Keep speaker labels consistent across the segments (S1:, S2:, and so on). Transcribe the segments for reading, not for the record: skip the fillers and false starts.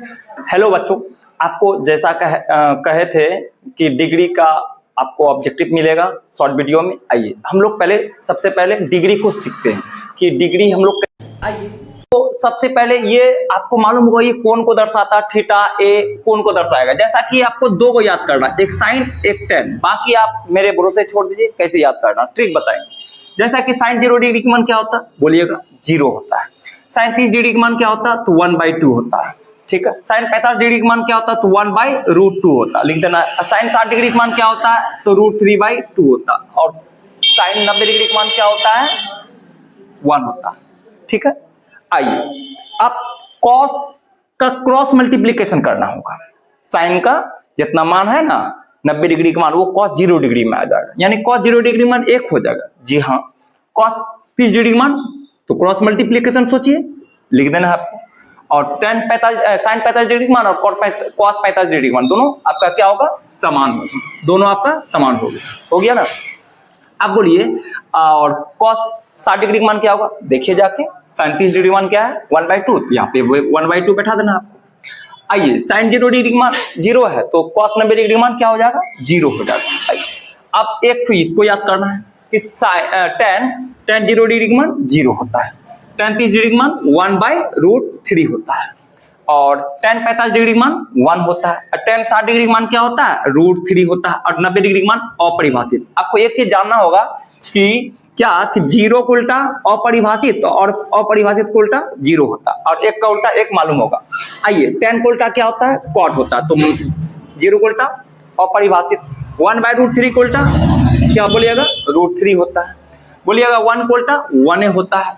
S1: Hello बच्चों, आपको जैसा कहे थे कि डिग्री का आपको ऑब्जेक्टिव मिलेगा शॉर्ट वीडियो में। आइए हम लोग सबसे पहले डिग्री को सीखते हैं कि डिग्री हम लोग आइए तो सबसे पहले ये आपको मालूम होगा ये कोण को दर्शाता, थीटा ए कोण को दर्शाएगा। जैसा कि आपको दो को याद करना, एक साइन एक टेन, बाकी आप मेरे भरोसे छोड़ दीजिए कैसे याद करना, ट्रिक बताएंगे। जैसा कि साइन 0 डिग्री का मान क्या होता है, बोलिएगा 0 होता है। साइन 30 डिग्री का मान क्या होता है, तो 1/2 होता है। ठीक है। साइन 45 डिग्री का मान क्या होता है, तो 1/√2 होता है, लिख देना। साइन 60 डिग्री का मान क्या होता है, तो √3/2 होता है। और साइन 90 डिग्री का मान क्या होता है, 1 होता है। ठीक है। आइए अब कॉस का क्रॉस मल्टीप्लीकेशन करना होगा। साइन का जितना मान है ना 90 डिग्री का मान, वो कॉस 0 डिग्री में आ जाएगा, यानी कॉस 0 डिग्री मान 1 हो जाएगा। जी हाँ। कॉस 30 डिग्री मान, तो क्रॉस मल्टीप्लीकेशन सोचिए, लिख देना है आपको। और साइन 45 डिग्री मान और कॉस 45 डिग्री मान दोनों आपका क्या होगा, समान होगा। दोनों आपका समान हो गया ना। अब बोलिए और कॉस 60 डिग्री का मान क्या होगा, देखिए जाके। साइन 30 डिग्री मान क्या है, 1/2, यहाँ पे 1/2 बैठा देना आपको। आइए साइन 0 डिग्री का मान 0 है, तो कॉस 90 डिग्री का मान क्या हो जाएगा, 0 हो जाएगा। आइए अब एक तो इसको याद करना है कि tan 0 डिग्री का मान 0 होता है, tan 30 डिग्री का मान 1/√3 होता है, और tan 45 डिग्री का मान 1 होता है। tan 60 डिग्री का मान क्या होता है, √3 होता है, और 90 डिग्री का मान अपरिभाषित। आपको एक चीज जानना होगा कि क्या कि 0 को उल्टा अपरिभाषित और अपरिभाषित को उल्टा 0 होता है, और एक का उल्टा एक मालूम होगा। आइए tan को उल्टा क्या होता है, cot होता है, तो 0 को उल्टा अपरिभाषित, 1/√3 को उल्टा क्या बोलिएगा, √3 होता है। बोलिएगा 1 को उल्टा 1 होता है,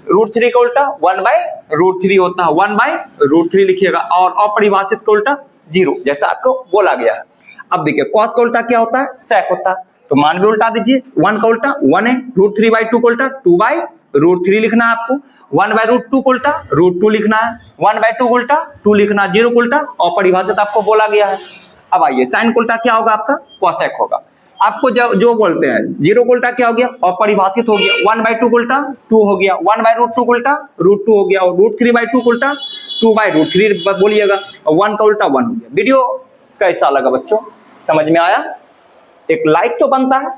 S1: √3 का उल्टा 1/√3 होता है, 1/√3 लिखिएगा, और अपरिभाषित का उल्टा 0, जैसा आपको बोला गया है। अब देखिए कॉस का उल्टा क्या होता है, सेक होता है, तो मान भी उल्टा दीजिए। 1 का उल्टा 1 है, √3/2 का उल्टा 2/√3 लिखना है आपको, 1/√2 को उल्टा √2 लिखना है, 1/2 को उल्टा 2 लिखना, 0 को उल्टा अपरिभाषित आपको बोला गया है। अब आइए साइन को उल्टा क्या होगा आपका, कोसेक होगा। आपको जो बोलते हैं 0 को उल्टा क्या हो गया, अपरिभाषित हो गया, 1/2 को उल्टा 2 हो गया, 1/√2 को उल्टा √2 हो गया, और √3/2 को उल्टा 2/√3 बोलिएगा, और 1 का उल्टा 1 हो गया। वीडियो कैसा लगा बच्चों, समझ में आया? एक लाइक तो बनता है।